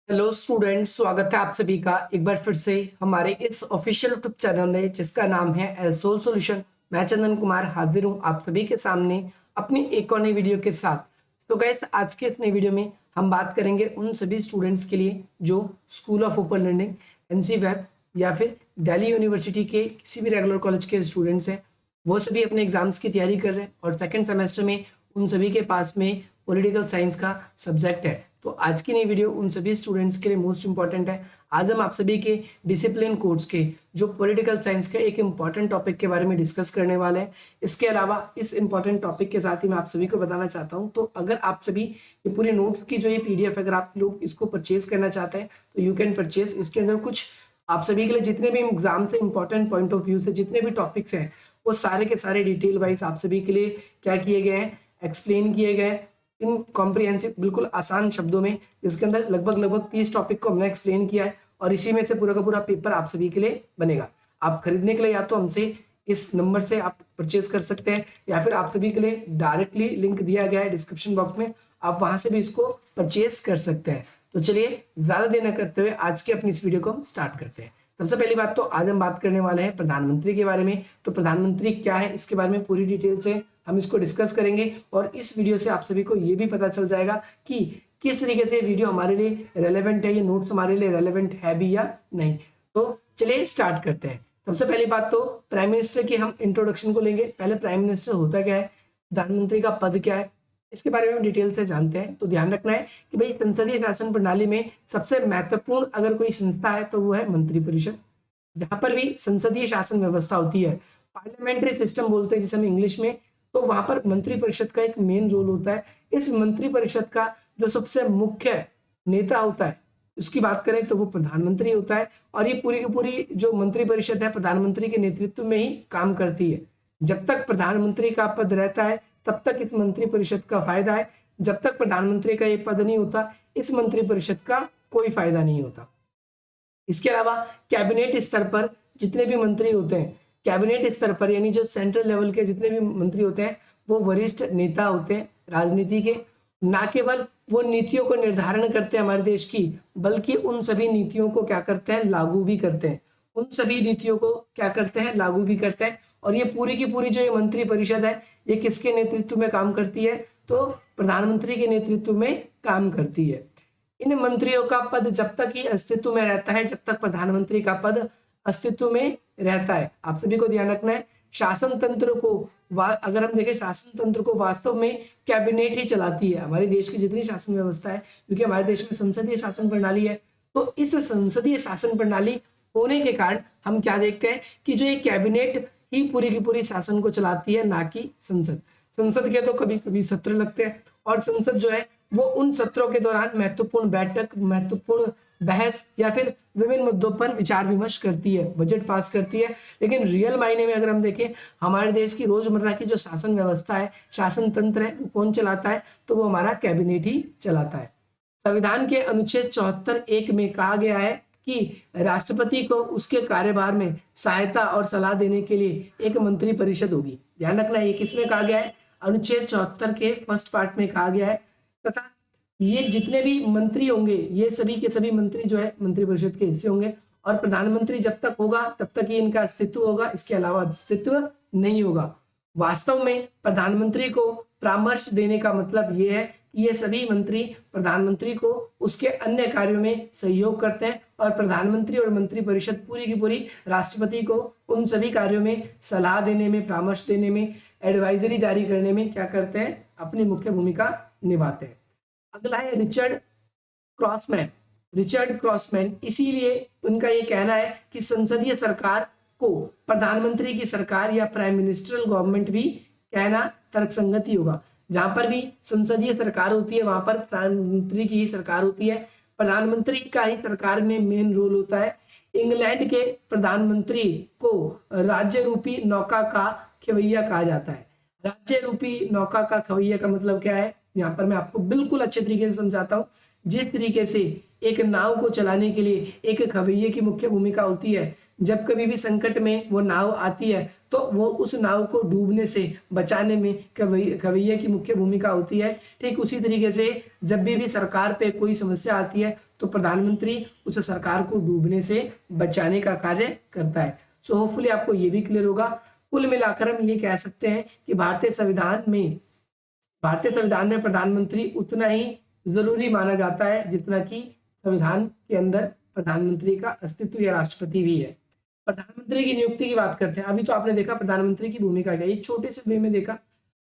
Hello student, स्वागत है आप सभी का एक बार फिर से हमारे इस ऑफिशियल यूट्यूब चैनल में जिसका नाम है एसोल सॉल्यूशन। मैं चंदन कुमार हाजिर हूं आप सभी के सामने अपनी एक और नई वीडियो के साथ। तो गाइस, आज के इस नई वीडियो में हम बात करेंगे उन सभी स्टूडेंट्स के लिए जो school of open learning, NC web या फिर दिल्ली यूनिवर्सिटी के किसी भी रेगुलर कॉलेज के स्टूडेंट्स हैं। वो सभी अपने एग्जाम्स की तैयारी कर रहे हैं और सेकेंड सेमेस्टर में उन सभी के पास में पॉलिटिकल साइंस का सब्जेक्ट है। तो आज की नई वीडियो उन सभी स्टूडेंट्स के लिए मोस्ट इंपॉर्टेंट है। आज हम आप सभी के डिसिप्लिन कोर्स के जो पॉलिटिकल साइंस का एक इंपॉर्टेंट टॉपिक के बारे में डिस्कस करने वाले हैं। इसके अलावा इस इंपॉर्टेंट टॉपिक के साथ ही मैं आप सभी को बताना चाहता हूं, तो अगर आप सभी ये पूरे नोट्स की जो ये पीडीएफ, अगर आप लोग इसको परचेज करना चाहते हैं तो यू कैन परचेज। इसके अंदर कुछ आप सभी के लिए जितने भी एग्जाम से इंपॉर्टेंट पॉइंट ऑफ व्यू से जितने भी टॉपिक्स हैं वो सारे के सारे डिटेल वाइज आप सभी के लिए क्या किए गए हैं, एक्सप्लेन किए गए इन कॉम्प्रिहेंसिव, बिल्कुल आसान शब्दों में। इसके अंदर लगभग 30 टॉपिक को हमने एक्सप्लेन किया है और इसी में से पूरा का पूरा पेपर आप सभी के लिए बनेगा। आप खरीदने के लिए या तो हमसे इस नंबर से आप परचेज कर सकते हैं या फिर आप सभी के लिए डायरेक्टली लिंक दिया गया है डिस्क्रिप्शन बॉक्स में, आप वहां से भी इसको परचेज कर सकते हैं। तो चलिए ज्यादा देर न करते हुए आज की अपनी इस वीडियो को हम स्टार्ट करते हैं। सबसे पहली बात तो आज हम बात करने वाले हैं प्रधानमंत्री के बारे में। तो प्रधानमंत्री क्या है इसके बारे में पूरी डिटेल से हम इसको डिस्कस करेंगे और इस वीडियो से आप सभी को ये भी पता चल जाएगा कि किस तरीके से वीडियो हमारे लिए रेलेवेंट है, ये नोट्स हमारे लिए रेलेवेंट है भी या नहीं। तो चलिए स्टार्ट करते हैं। सबसे पहली बात तो प्राइम मिनिस्टर की हम इंट्रोडक्शन को लेंगे। पहले प्राइम मिनिस्टर होता क्या है, प्रधानमंत्री का पद क्या है, इसके बारे में डिटेल से जानते हैं। तो ध्यान रखना है कि भाई संसदीय शासन प्रणाली में सबसे महत्वपूर्ण अगर कोई संस्था है तो वो है मंत्रिपरिषद। जहां पर भी संसदीय शासन व्यवस्था होती है, पार्लियामेंट्री सिस्टम बोलते हैं जिसे हम इंग्लिश में, तो वहां पर मंत्रिपरिषद का एक मेन रोल होता है। इस मंत्रिपरिषद का जो सबसे मुख्य नेता होता है उसकी बात करें तो वो प्रधानमंत्री होता है और ये पूरी की पूरी जो मंत्रिपरिषद है प्रधानमंत्री के नेतृत्व में ही काम करती है। जब तक प्रधानमंत्री का पद रहता है तब तक इस मंत्रिपरिषद का फायदा है, जब तक प्रधानमंत्री का ये पद नहीं होता इस मंत्रिपरिषद का कोई फायदा नहीं होता। इसके अलावा कैबिनेट स्तर पर जितने भी मंत्री होते हैं, कैबिनेट स्तर पर यानी जो सेंट्रल लेवल के जितने भी मंत्री होते हैं वो वरिष्ठ नेता होते हैं राजनीति के। ना केवल वो नीतियों को निर्धारण करते हैं हमारे देश की, बल्कि उन सभी नीतियों को क्या करते हैं, लागू भी करते हैं। उन सभी नीतियों को क्या करते हैं, लागू भी करते हैं। और ये पूरी की पूरी जो ये मंत्री परिषद है ये किसके नेतृत्व में काम करती है, तो प्रधानमंत्री के नेतृत्व में काम करती है। इन मंत्रियों का पद जब तक ही अस्तित्व में रहता है, जब तक प्रधानमंत्री का पद अस्तित्व में रहता है। आप सभी को ध्यान रखना है, शासन तंत्र को अगर हम देखें शासन तंत्र को वास्तव में कैबिनेट ही चलाती है। हमारे देश की जितनी शासन व्यवस्था है, क्योंकि हमारे देश में संसदीय शासन प्रणाली है, तो इस संसदीय शासन प्रणाली होने के कारण हम क्या देखते हैं कि जो ये कैबिनेट ही पूरी की पूरी शासन को चलाती है, ना कि संसद। संसद के तो कभी कभी सत्र लगते हैं और संसद जो है वो उन सत्रों के दौरान महत्वपूर्ण बैठक, महत्वपूर्ण बहस या फिर विभिन्न मुद्दों पर विचार विमर्श करती है, बजट पास करती है। लेकिन रियल मायने में अगर हम देखें हमारे देश की रोजमर्रा की जो शासन व्यवस्था है, शासन तंत्र है, वो कौन चलाता है, तो वो हमारा कैबिनेट ही चलाता है। संविधान के अनुच्छेद 74(1) में कहा गया है कि राष्ट्रपति को उसके कार्यभार में सहायता और सलाह देने के लिए एक मंत्री परिषद होगी। ध्यान रखना है ये किसमें कहा गया है, अनुच्छेद 74 के फर्स्ट पार्ट में कहा गया है। तथा ये जितने भी मंत्री होंगे ये सभी के सभी मंत्री जो है मंत्रिपरिषद के हिस्से होंगे और प्रधानमंत्री जब तक होगा तब तक ही इनका अस्तित्व होगा, इसके अलावा अस्तित्व नहीं होगा। वास्तव में प्रधानमंत्री को परामर्श देने का मतलब ये है कि ये सभी मंत्री प्रधानमंत्री को उसके अन्य कार्यों में सहयोग करते हैं और प्रधानमंत्री और मंत्रिपरिषद पूरी की पूरी राष्ट्रपति को उन सभी कार्यों में सलाह देने में, परामर्श देने में, एडवाइजरी जारी करने में क्या करते हैं, अपनी मुख्य भूमिका निभाते हैं। अगला है रिचर्ड क्रॉसमैन। इसीलिए उनका ये कहना है कि संसदीय सरकार को प्रधानमंत्री की सरकार या प्राइम मिनिस्ट्रियल गवर्नमेंट भी कहना तर्कसंगत ही होगा। जहां पर भी संसदीय सरकार होती है वहां पर प्रधानमंत्री की ही सरकार होती है, प्रधानमंत्री का ही सरकार में मेन रोल होता है। इंग्लैंड के प्रधानमंत्री को राज्य रूपी नौका का खवैया कहा जाता है। राज्य रूपी नौका का खवैया का मतलब क्या है, यहाँ पर मैं आपको बिल्कुल अच्छे तरीके से समझाता हूँ। जिस तरीके से एक नाव को चलाने के लिए एक खवैये की मुख्य भूमिका होती है, जब कभी भी संकट में वो नाव आती है तो वो उस नाव को डूबने से बचाने में कवैया की मुख्य भूमिका होती है। ठीक उसी तरीके से जब भी सरकार पे कोई समस्या आती है तो प्रधानमंत्री उस सरकार को डूबने से बचाने का कार्य करता है। सो होपफुली आपको ये भी क्लियर होगा। कुल मिलाकर हम ये कह सकते हैं कि भारतीय संविधान में प्रधानमंत्री उतना ही जरूरी माना जाता है जितना कि संविधान के अंदर प्रधानमंत्री का अस्तित्व या राष्ट्रपति भी है। प्रधानमंत्री की नियुक्ति की बात करते हैं। अभी तो आपने देखा प्रधानमंत्री की भूमिका क्या है, एक छोटे से वे में देखा।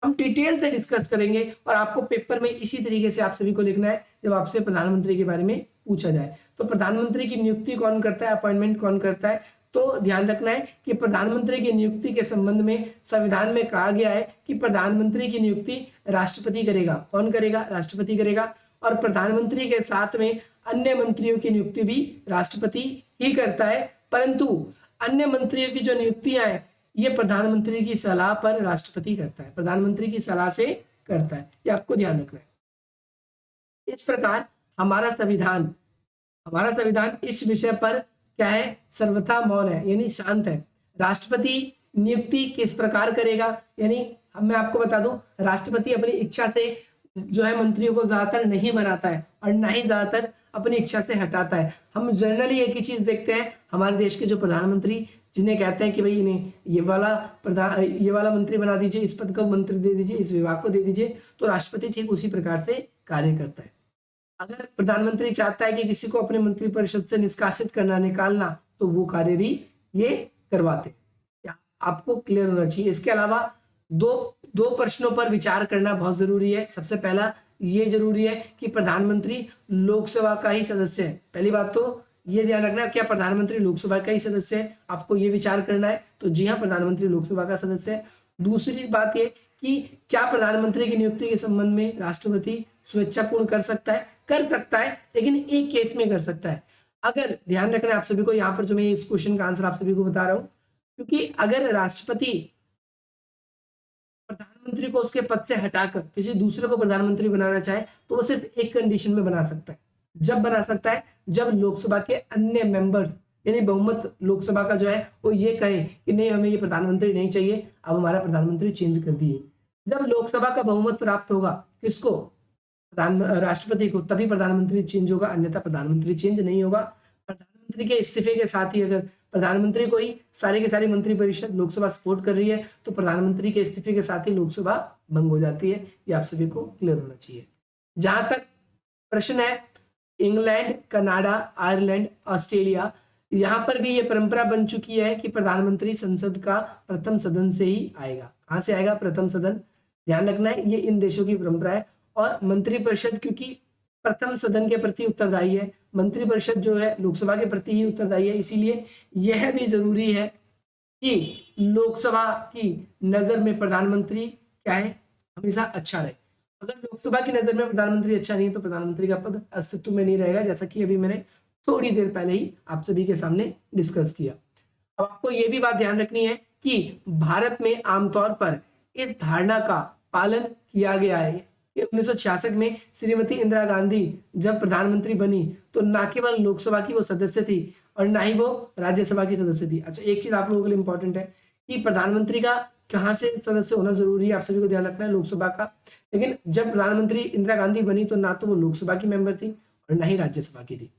हम डिटेल से डिस्कस करेंगे और आपको पेपर में इसी तरीके से आप सभी को लिखना है जब आपसे प्रधानमंत्री के बारे में पूछा जाए। तो प्रधानमंत्री की नियुक्ति कौन करता है, अपॉइंटमेंट कौन करता है, तो ध्यान रखना है कि प्रधानमंत्री की नियुक्ति के संबंध में संविधान में कहा गया है कि प्रधानमंत्री की नियुक्ति राष्ट्रपति करेगा। कौन करेगा? राष्ट्रपति करेगा। और प्रधानमंत्री के साथ में अन्य मंत्रियों की नियुक्ति भी राष्ट्रपति ही करता है, परंतु अन्य मंत्रियों की जो नियुक्तियां हैं ये प्रधानमंत्री की सलाह पर राष्ट्रपति करता है, प्रधानमंत्री की सलाह से करता है। ये आपको ध्यान रखना है। इस प्रकार हमारा संविधान इस विषय पर क्या है? सर्वथा मौन है, यानी शांत है। राष्ट्रपति नियुक्ति किस प्रकार करेगा, यानी मैं आपको बता दूं, राष्ट्रपति अपनी इच्छा से जो है मंत्रियों को ज्यादातर नहीं बनाता है और ना ही ज्यादातर अपनी इच्छा से हटाता है। हम जनरली एक ही चीज देखते हैं, हमारे देश के जो प्रधानमंत्री जिन्हें कहते हैं कि भाई इन्हें ये वाला मंत्री बना दीजिए, इस पद को मंत्री दे दीजिए, इस विभाग को दे दीजिए, तो राष्ट्रपति ठीक उसी प्रकार से कार्य करता है। अगर प्रधानमंत्री चाहता है कि किसी को अपने मंत्रिपरिषद से निष्कासित करना, निकालना, तो वो कार्य भी ये करवाते। आपको क्लियर होना चाहिए। इसके अलावा दो प्रश्नों पर विचार करना बहुत जरूरी है। सबसे पहला ये जरूरी है कि प्रधानमंत्री लोकसभा का ही सदस्य है। पहली बात तो ये ध्यान रखना है, क्या प्रधानमंत्री लोकसभा का ही सदस्य है? आपको ये विचार करना है। तो जी हाँ, प्रधानमंत्री लोकसभा का सदस्य है। दूसरी बात ये कि क्या प्रधानमंत्री की नियुक्ति के संबंध में राष्ट्रपति स्वेच्छापूर्ण कर सकता है? कर सकता है, लेकिन एक केस में कर सकता है। अगर ध्यान रखना है आप सभी को, यहाँ पर जो मैं इस क्वेश्चन का आंसर आप सभी को बता रहा हूँ, क्योंकि अगर राष्ट्रपति प्रधानमंत्री को उसके पद से हटाकर किसी दूसरे को प्रधानमंत्री बनाना चाहे तो वो सिर्फ एक कंडीशन में बना सकता है। जब बना सकता है जब लोकसभा के अन्य मेंबर्स, यानी बहुमत लोकसभा का जो है वो ये कहे कि नहीं, हमें ये प्रधानमंत्री नहीं चाहिए, अब हमारा प्रधानमंत्री चेंज कर दिए। जब लोकसभा का बहुमत प्राप्त होगा किसको? राष्ट्रपति को, तभी प्रधानमंत्री चेंज होगा, अन्यथा प्रधानमंत्री चेंज नहीं होगा। प्रधानमंत्री के इस्तीफे के साथ ही अगर प्रधानमंत्री को ही सारी की सारी मंत्रिपरिषद लोकसभा सपोर्ट कर रही है तो प्रधानमंत्री के इस्तीफे के साथ ही लोकसभा भंग हो जाती है। ये आप सभी को क्लियर होना चाहिए। जहां तक प्रश्न है इंग्लैंड, कनाडा, आयरलैंड, ऑस्ट्रेलिया, यहाँ पर भी ये परंपरा बन चुकी है कि प्रधानमंत्री संसद का प्रथम सदन से ही आएगा। कहाँ से आएगा? प्रथम सदन। ध्यान रखना है, ये इन देशों की परंपरा है। और मंत्रिपरिषद क्योंकि प्रथम सदन के प्रति उत्तरदायी है, मंत्रिपरिषद जो है लोकसभा के प्रति ही उत्तरदायी है, इसीलिए यह भी जरूरी है कि लोकसभा की नजर में प्रधानमंत्री क्या है? हमेशा अच्छा रहे। अगर लोकसभा की नजर में प्रधानमंत्री अच्छा नहीं है तो प्रधानमंत्री का पद अस्तित्व में नहीं रहेगा, जैसा कि अभी मैंने थोड़ी देर पहले ही आप सभी के सामने डिस्कस किया। अब आपको यह भी बात ध्यान रखनी है कि भारत में आमतौर पर इस धारणा का पालन किया गया है। 1966 में श्रीमती इंदिरा गांधी जब प्रधानमंत्री बनी तो ना केवल लोकसभा की वो सदस्य थी और ना ही वो राज्यसभा की सदस्य थी। अच्छा, एक चीज आप लोगों के लिए इंपॉर्टेंट है कि प्रधानमंत्री का कहाँ से सदस्य होना जरूरी है, आप सभी को ध्यान रखना है, लोकसभा का। लेकिन जब प्रधानमंत्री इंदिरा गांधी बनी तो ना तो वो लोकसभा की मेंबर थी और ना ही राज्यसभा की थी।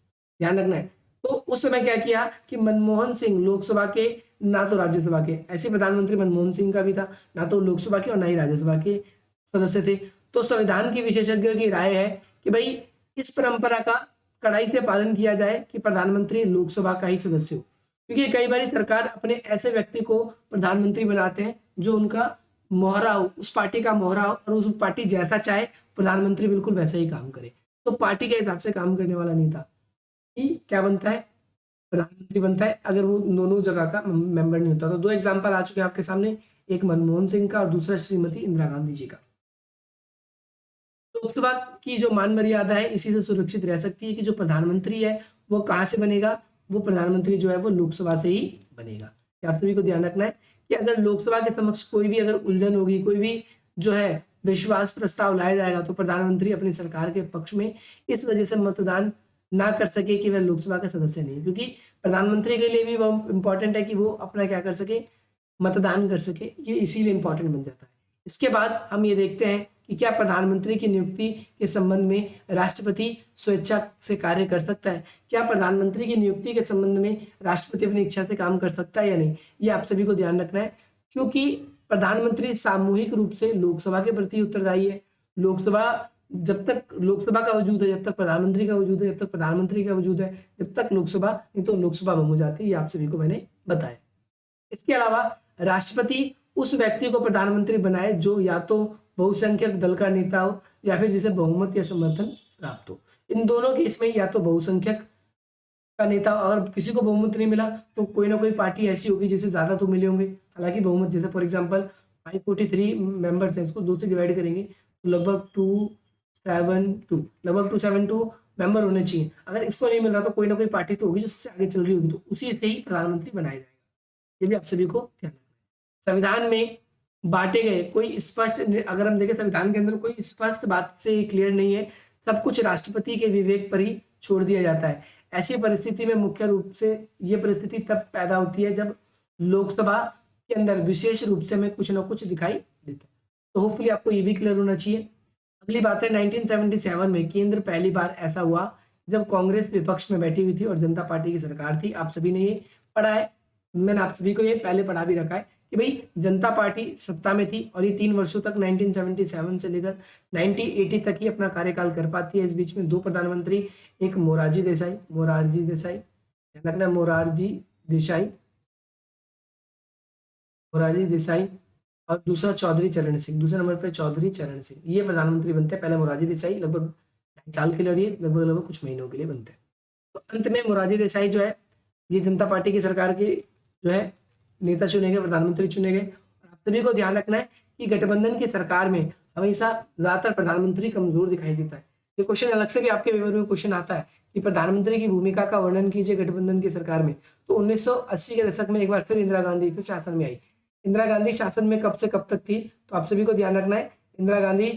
ध्यान रखना है। तो उस समय क्या किया कि मनमोहन सिंह लोकसभा के ना तो राज्यसभा के, ऐसे प्रधानमंत्री मनमोहन सिंह का भी था, ना तो लोकसभा के और ना ही राज्यसभा के सदस्य थे। तो संविधान की विशेषज्ञों की राय है कि भाई इस परंपरा का कड़ाई से पालन किया जाए कि प्रधानमंत्री लोकसभा का ही सदस्य हो, क्योंकि कई बार सरकार अपने ऐसे व्यक्ति को प्रधानमंत्री बनाते हैं जो उनका मोहरा हो, उस पार्टी का मोहरा हो और उस पार्टी जैसा चाहे प्रधानमंत्री बिल्कुल वैसा ही काम करे। तो पार्टी के हिसाब से काम करने वाला नेता कि क्या बनता है? प्रधानमंत्री बनता है, अगर वो दोनों जगह का मेंबर नहीं होता। तो दो एग्जाम्पल आ चुके हैं आपके सामने, एक मनमोहन सिंह का और दूसरा श्रीमती इंदिरा गांधी जी का। लोकसभा की जो मान मर्यादा है इसी से सुरक्षित रह सकती है कि जो प्रधानमंत्री है वो कहाँ से बनेगा? वो प्रधानमंत्री जो है वो लोकसभा से ही बनेगा। आप सभी को ध्यान रखना है कि अगर लोकसभा के समक्ष कोई भी अगर उलझन होगी, कोई भी जो है विश्वास प्रस्ताव लाया जाएगा तो प्रधानमंत्री अपनी सरकार के पक्ष में इस वजह से मतदान ना कर सके कि वह लोकसभा का सदस्य नहीं है, क्योंकि प्रधानमंत्री के लिए भी वो इम्पोर्टेंट है कि वो अपना क्या कर सके, मतदान कर सके, ये इसीलिए इम्पोर्टेंट बन जाता है। इसके बाद हम ये देखते हैं कि क्या प्रधानमंत्री की नियुक्ति के संबंध में राष्ट्रपति स्वेच्छा से कार्य कर सकता है? क्या प्रधानमंत्री की नियुक्ति के संबंध में राष्ट्रपति अपनी इच्छा से काम कर सकता है या नहीं, ये आप सभी को ध्यान रखना है, क्योंकि प्रधानमंत्री सामूहिक रूप से लोकसभा के प्रति उत्तरदायी है। लोकसभा जब तक लोकसभा का वजूद है, जब तक प्रधानमंत्री का वजूद है, जब तक प्रधानमंत्री का वजूद है, जब तक लोकसभा, नहीं तो लोकसभा भंग हो जाती है, ये आप सभी को मैंने बताया। इसके अलावा राष्ट्रपति उस व्यक्ति को प्रधानमंत्री बनाए जो या तो बहुसंख्यक दल का नेता हो या फिर जिसे बहुमत या समर्थन प्राप्त हो। इन दोनों केस में या तो बहुसंख्यक का नेता, और किसी को बहुमत नहीं मिला तो कोई ना कोई पार्टी ऐसी होगी जिसे ज्यादा तो मिले होंगे। हालांकि बहुमत, जैसे फॉर एग्जांपल 543 मेंबर्स हैं, इसको 2 से डिवाइड करेंगे तो लगभग 272 मेंबर होने चाहिए। अगर इसको नहीं मिल रहा तो कोई ना कोई पार्टी तो होगी जो सबसे आगे चल रही होगी, तो उसी से ही प्रधानमंत्री बनाया जाएगा। ये भी आप सभी को ध्यान रखना है। संविधान में बांटे गए कोई स्पष्ट, अगर हम देखें संविधान के अंदर कोई स्पष्ट बात से क्लियर नहीं है, सब कुछ राष्ट्रपति के विवेक पर ही छोड़ दिया जाता है। ऐसी परिस्थिति में मुख्य रूप से ये परिस्थिति तब पैदा होती है जब लोकसभा के अंदर विशेष रूप से हमें कुछ ना कुछ दिखाई देता है। तो होपफुली आपको ये भी क्लियर होना चाहिए। अगली बात है, 1977 में केंद्र पहली बार ऐसा हुआ जब कांग्रेस विपक्ष में बैठी हुई थी और जनता पार्टी की सरकार थी। आप सभी ने ये पढ़ा है, मैंने आप सभी को ये पहले पढ़ा भी रखा है कि भाई जनता पार्टी सत्ता में थी और ये 3 वर्षों तक 1977 से लेकर 1980 तक ही अपना कार्यकाल कर पाती है। इस बीच में 2 प्रधानमंत्री, एक मोरारजी देसाई, ध्यान रखना, मोरारजी देसाई और दूसरा चौधरी चरण सिंह, दूसरे नंबर पे चौधरी चरण सिंह, ये प्रधानमंत्री बनते हैं। पहले मोरारजी देसाई लगभग 2.5 साल के लिए, लगभग कुछ महीनों के लिए बनते हैं। तो अंत में मोरारजी देसाई जो है ये जनता पार्टी की सरकार के जो है नेता चुने गए, प्रधानमंत्री चुने गए। आप सभी को ध्यान रखना है कि गठबंधन की सरकार में हमेशा ज्यादातर प्रधानमंत्री कमजोर दिखाई देता है। ये क्वेश्चन अलग से भी आपके पेपर में क्वेश्चन आता है कि प्रधानमंत्री की भूमिका का वर्णन कीजिए गठबंधन की सरकार में। तो 1980 के दशक में एक बार फिर इंदिरा गांधी फिर शासन में आई। इंदिरा गांधी शासन में कब से कब तक थी, तो आप सभी को ध्यान रखना है, इंदिरा गांधी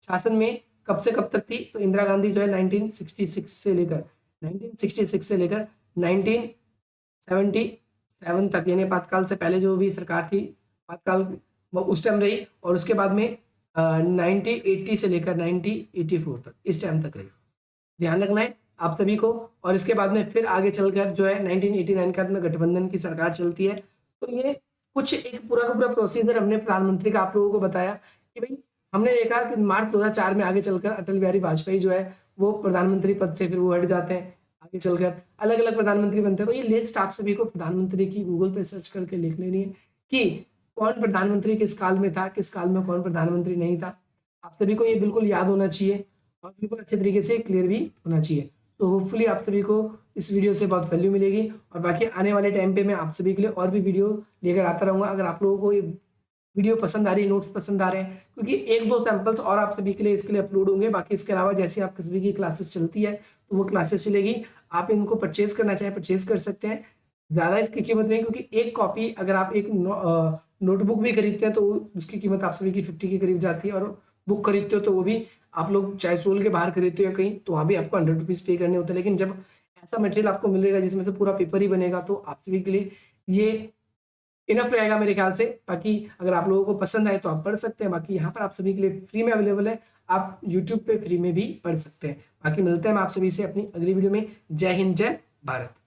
शासन में कब से कब तक थी। तो इंदिरा गांधी जो है 1966 से लेकर 1977 तक, यानी आपातकाल से पहले जो भी सरकार थी, आपातकाल वो उस टाइम रही, और उसके बाद में 1980 से लेकर 1984 तक, इस टाइम तक रही। ध्यान रखना है आप सभी को। और इसके बाद में फिर आगे चलकर जो है 1989 के बाद में गठबंधन की सरकार चलती है। तो ये कुछ एक पूरा का पूरा प्रोसीजर हमने प्रधानमंत्री का आप लोगों को बताया कि भाई हमने देखा कि मार्च 2004 में आगे चलकर अटल बिहारी वाजपेयी जो है वो प्रधानमंत्री पद से फिर वो हट जाते हैं, आगे चलकर अलग अलग प्रधानमंत्री बनते हैं। तो ये लिस्ट आप सभी को प्रधानमंत्री की गूगल पे सर्च करके लिख लेनी है कि कौन प्रधानमंत्री किस काल में था, किस काल में कौन प्रधानमंत्री नहीं था। आप सभी को ये बिल्कुल याद होना चाहिए और बिल्कुल अच्छे तरीके से क्लियर भी होना चाहिए। तो होपफुली आप सभी को इस वीडियो से बहुत वैल्यू मिलेगी, और बाकी आने वाले टाइम पे मैं आप सभी के लिए और भी वीडियो लेकर आता रहूँगा। अगर आप लोगों को ये वीडियो पसंद आ रही है, नोट्स पसंद आ रहे हैं, क्योंकि 1-2 सैंपल्स और आप सभी के लिए इसके लिए अपलोड होंगे। बाकी इसके अलावा जैसे आप किसी की क्लासेस चलती है तो वो क्लासेस चलेगी, आप इनको परचेज करना चाहें परचेज कर सकते हैं। ज़्यादा इसकी कीमत नहीं, क्योंकि एक कॉपी अगर आप एक नोटबुक भी खरीदते हैं तो उसकी कीमत आप सभी की 50 के करीब जाती है, और बुक खरीदते हो तो वो भी आप लोग चाहे सोल के बाहर खरीदते हो या कहीं, तो वहाँ भी आपको 100 रुपीज़ पे करने होते हैं। लेकिन जब ऐसा मटेरियल आपको मिलेगा जिसमें से पूरा पेपर ही बनेगा, तो आप सभी के लिए ये इनफ रहेगा मेरे ख्याल से। बाकी अगर आप लोगों को पसंद आए तो आप पढ़ सकते हैं। बाकी यहाँ पर आप सभी के लिए फ्री में अवेलेबल है, आप यूट्यूब पे फ्री में भी पढ़ सकते हैं। बाकी मिलते हैं हम आप सभी से अपनी अगली वीडियो में। जय हिंद, जय भारत।